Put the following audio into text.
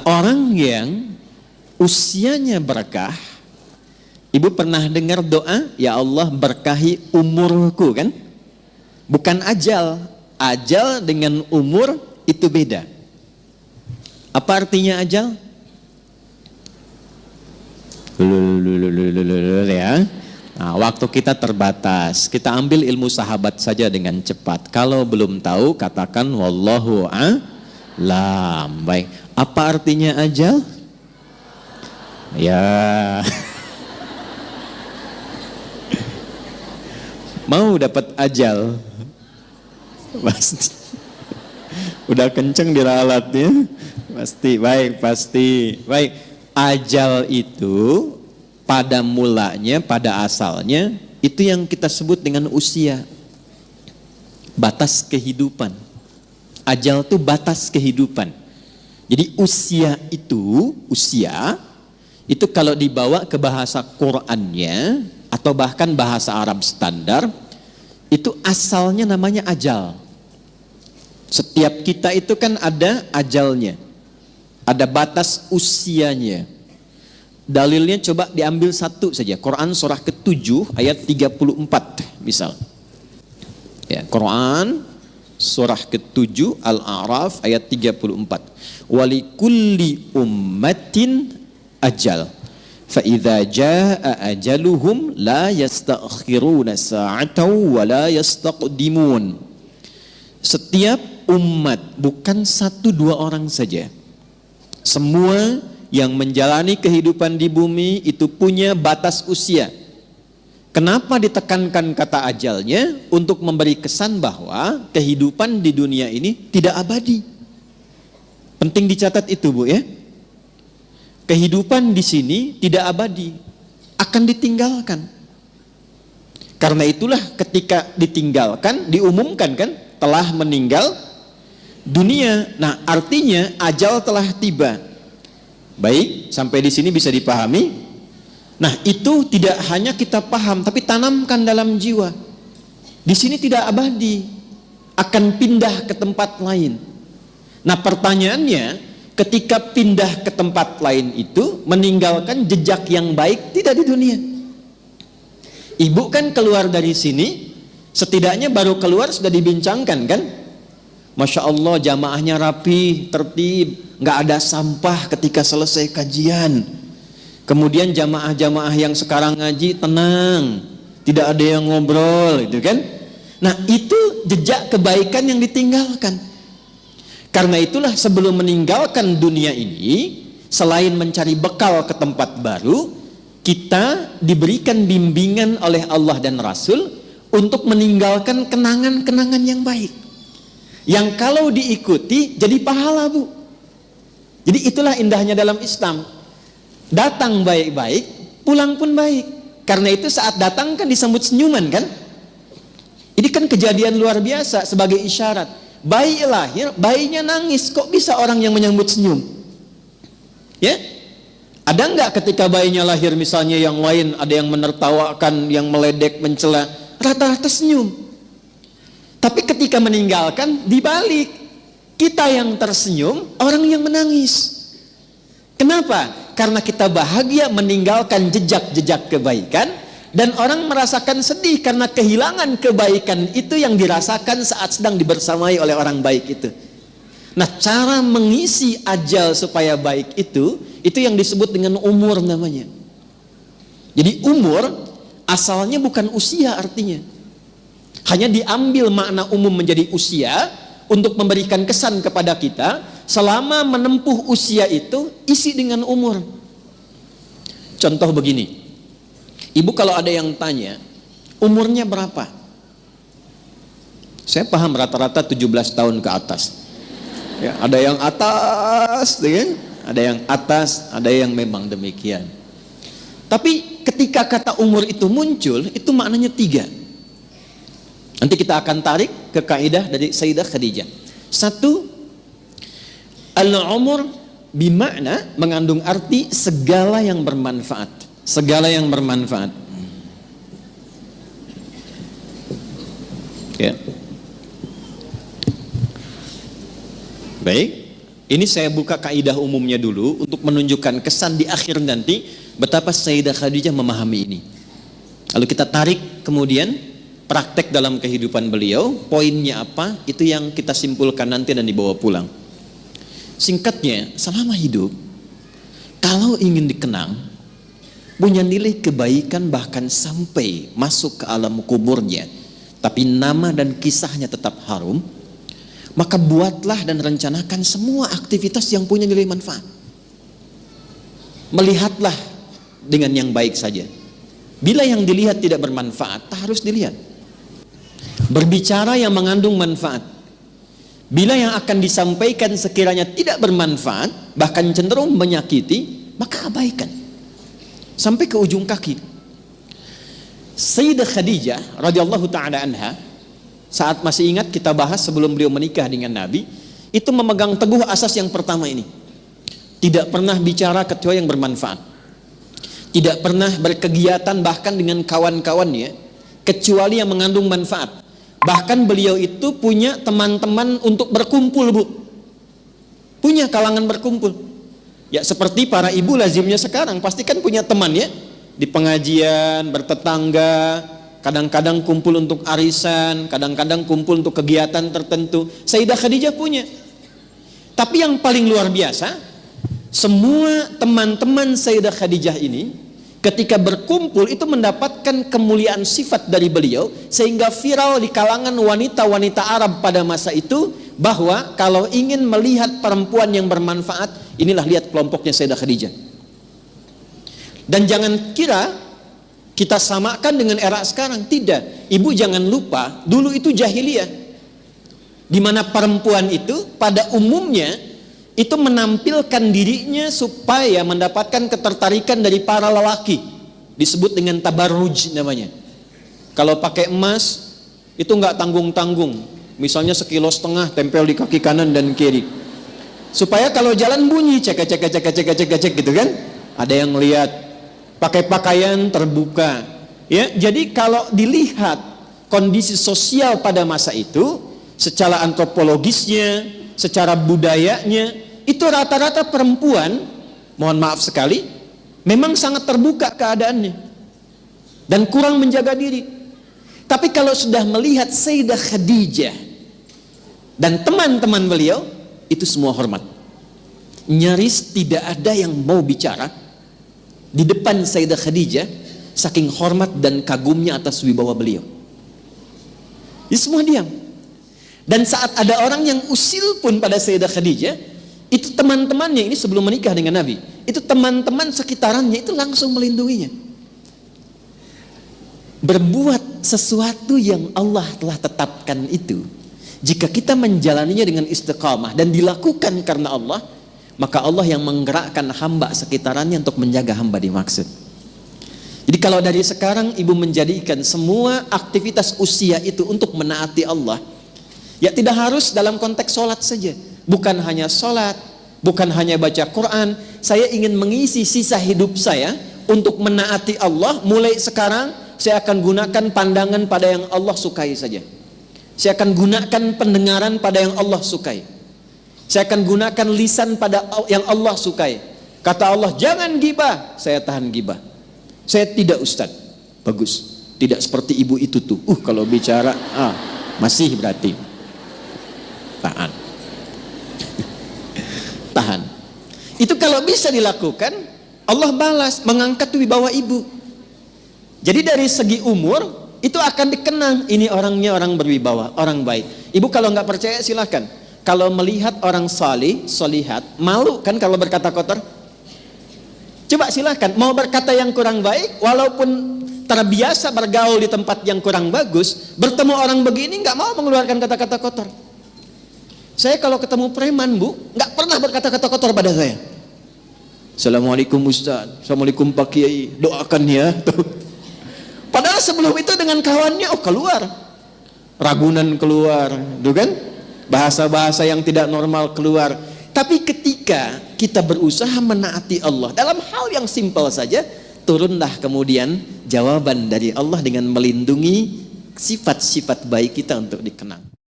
Orang yang usianya berkah, ibu pernah dengar doa, ya Allah berkahi umurku kan? Bukan ajal. Ajal dengan umur itu beda. Apa artinya ajal? Ya. Nah, waktu kita terbatas. Kita ambil ilmu sahabat saja dengan cepat. Kalau belum tahu, katakan wallahu a'lam. Baik. Apa artinya ajal? Ya. Mau dapat ajal? Pasti. Udah kenceng diralatnya? Pasti. Baik, pasti. Baik. Ajal itu pada mulanya, pada asalnya, itu yang kita sebut dengan usia. Batas kehidupan. Ajal itu batas kehidupan. Jadi usia itu kalau dibawa ke bahasa Qur'annya, atau bahkan bahasa Arab standar, itu asalnya namanya ajal. Setiap kita itu kan ada ajalnya, ada batas usianya. Dalilnya coba diambil satu saja, Quran surah ke-7 ayat 34 misal. Ya, Quran surah ke-7 Al-A'raf ayat 34. Walikulli ummatin ajal. Fa idza jaa ajaluhum la yastakhiruna sa'atan wa la yastaqdimun. Setiap umat, bukan satu dua orang saja. Semua yang menjalani kehidupan di bumi itu punya batas usia. Kenapa ditekankan kata ajalnya? Untuk memberi kesan bahwa kehidupan di dunia ini tidak abadi. Penting dicatat itu, Bu, ya. Kehidupan di sini tidak abadi, akan ditinggalkan. Karena itulah ketika ditinggalkan, diumumkan kan, telah meninggal dunia. Nah, artinya ajal telah tiba. Baik, sampai di sini bisa dipahami. Nah, itu tidak hanya kita paham, tapi tanamkan dalam jiwa. Di sini tidak abadi, akan pindah ke tempat lain. Nah, pertanyaannya, ketika pindah ke tempat lain itu meninggalkan jejak yang baik tidak di dunia. Ibu kan keluar dari sini, setidaknya baru keluar sudah dibincangkan kan? Masya Allah, jamaahnya rapi, tertib, nggak ada sampah ketika selesai kajian. Kemudian jamaah-jamaah yang sekarang ngaji tenang, tidak ada yang ngobrol, itu kan? Nah, itu jejak kebaikan yang ditinggalkan. Karena itulah sebelum meninggalkan dunia ini, selain mencari bekal ke tempat baru, kita diberikan bimbingan oleh Allah dan Rasul untuk meninggalkan kenangan-kenangan yang baik, yang kalau diikuti jadi pahala, Bu. Jadi itulah indahnya dalam Islam. Datang baik-baik, pulang pun baik. Karena itu saat datang kan disambut senyuman kan? Ini kan kejadian luar biasa sebagai isyarat. Bayi lahir, bayinya nangis, kok bisa orang yang menyambut senyum? Ya? Ada enggak ketika bayinya lahir misalnya yang lain ada yang menertawakan, yang meledek, mencela, rata-rata senyum. Tapi ketika meninggalkan dibalik, kita yang tersenyum, orang yang menangis. Kenapa? Karena kita bahagia meninggalkan jejak-jejak kebaikan, dan orang merasakan sedih karena kehilangan kebaikan itu yang dirasakan saat sedang dibersamai oleh orang baik itu. Nah, cara mengisi ajal supaya baik itu yang disebut dengan umur namanya. Jadi umur asalnya bukan usia artinya. Hanya diambil makna umum menjadi usia untuk memberikan kesan kepada kita, selama menempuh usia itu isi dengan umur. Contoh begini. Ibu kalau ada yang tanya, umurnya berapa? Saya paham rata-rata 17 tahun ke atas. Ya, ada yang atas, kan? Ada yang atas, ada yang memang demikian. Tapi ketika kata umur itu muncul, itu maknanya 3. Nanti kita akan tarik ke kaidah dari Sayyidah Khadijah. 1, al-umur bimakna mengandung arti segala yang bermanfaat. Segala yang bermanfaat. Ya. Baik. Ini saya buka kaidah umumnya dulu untuk menunjukkan kesan di akhir nanti betapa Sayyidah Khadijah memahami ini. Lalu kita tarik kemudian praktek dalam kehidupan beliau, poinnya apa, itu yang kita simpulkan nanti dan dibawa pulang. Singkatnya, selama hidup, kalau ingin dikenang, punya nilai kebaikan bahkan sampai masuk ke alam kuburnya, tapi nama dan kisahnya tetap harum, maka buatlah dan rencanakan semua aktivitas yang punya nilai manfaat. Melihatlah dengan yang baik saja. Bila yang dilihat tidak bermanfaat, tak harus dilihat. Berbicara yang mengandung manfaat. Bila yang akan disampaikan sekiranya tidak bermanfaat, bahkan cenderung menyakiti, maka abaikan. Sampai ke ujung kaki. Sayyidah Khadijah radhiyallahu taala anha, saat masih ingat kita bahas sebelum beliau menikah dengan Nabi, itu memegang teguh asas yang pertama ini. Tidak pernah bicara kecuali yang bermanfaat. Tidak pernah berkegiatan bahkan dengan kawan-kawannya kecuali yang mengandung manfaat. Bahkan beliau itu punya teman-teman untuk berkumpul, Bu. Punya kalangan berkumpul. Ya seperti para ibu lazimnya sekarang, pasti kan punya teman ya, di pengajian, bertetangga, kadang-kadang kumpul untuk arisan, kadang-kadang kumpul untuk kegiatan tertentu. Sayyidah Khadijah punya. Tapi yang paling luar biasa, semua teman-teman Sayyidah Khadijah ini ketika berkumpul itu mendapatkan kemuliaan sifat dari beliau, sehingga viral di kalangan wanita-wanita Arab pada masa itu bahwa kalau ingin melihat perempuan yang bermanfaat, inilah lihat kelompoknya Sayyidah Khadijah. Dan jangan kira kita samakan dengan era sekarang, tidak. Ibu jangan lupa, dulu itu jahiliyah, di mana perempuan itu pada umumnya itu menampilkan dirinya supaya mendapatkan ketertarikan dari para lelaki, disebut dengan tabarruj namanya. Kalau pakai emas itu nggak tanggung-tanggung, misalnya 1,5 kilo tempel di kaki kanan dan kiri, supaya kalau jalan bunyi cek gitu kan, ada yang lihat. Pakai pakaian terbuka, ya. Jadi kalau dilihat kondisi sosial pada masa itu, secara antropologisnya, secara budayanya, itu rata-rata perempuan, mohon maaf sekali, memang sangat terbuka keadaannya dan kurang menjaga diri. Tapi kalau sudah melihat Sayyidah Khadijah dan teman-teman beliau, itu semua hormat. Nyaris tidak ada yang mau bicara di depan Sayyidah Khadijah, saking hormat dan kagumnya atas wibawa beliau. Ini semua diam. Dan saat ada orang yang usil pun pada Sayyidah Khadijah, itu teman-temannya, ini sebelum menikah dengan Nabi, itu teman-teman sekitarannya itu langsung melindunginya. Berbuat sesuatu yang Allah telah tetapkan itu, jika kita menjalaninya dengan istiqamah dan dilakukan karena Allah, maka Allah yang menggerakkan hamba sekitarannya untuk menjaga hamba dimaksud. Jadi kalau dari sekarang ibu menjadikan semua aktivitas usia itu untuk menaati Allah, ya tidak harus dalam konteks sholat saja. Bukan hanya sholat, bukan hanya baca Quran. Saya ingin mengisi sisa hidup saya untuk menaati Allah. Mulai sekarang saya akan gunakan pandangan pada yang Allah sukai saja. Saya akan gunakan pendengaran pada yang Allah sukai. Saya akan gunakan lisan pada yang Allah sukai. Kata Allah, jangan gibah, saya tahan gibah. Saya tidak ustaz. Bagus. Tidak seperti ibu itu tuh. Kalau bicara, masih berarti. Tahan. Tahan. Itu kalau bisa dilakukan, Allah balas, mengangkat wibawa ibu. Jadi dari segi umur, itu akan dikenang. Ini orangnya orang berwibawa, orang baik. Ibu kalau nggak percaya silakan. Kalau melihat orang salih, solihat, malu kan kalau berkata kotor? Coba silakan, mau berkata yang kurang baik, walaupun terbiasa bergaul di tempat yang kurang bagus, bertemu orang begini nggak mau mengeluarkan kata-kata kotor. Saya kalau ketemu preman, Bu, nggak pernah berkata-kata kotor pada saya. Assalamualaikum Ustaz, Assalamualaikum Pak Kiai, doakan ya. Padahal sebelum itu dengan kawannya, keluar. Ragunan keluar, tuh kan? Bahasa-bahasa yang tidak normal keluar. Tapi ketika kita berusaha menaati Allah dalam hal yang simpel saja, turunlah kemudian jawaban dari Allah dengan melindungi sifat-sifat baik kita untuk dikenang.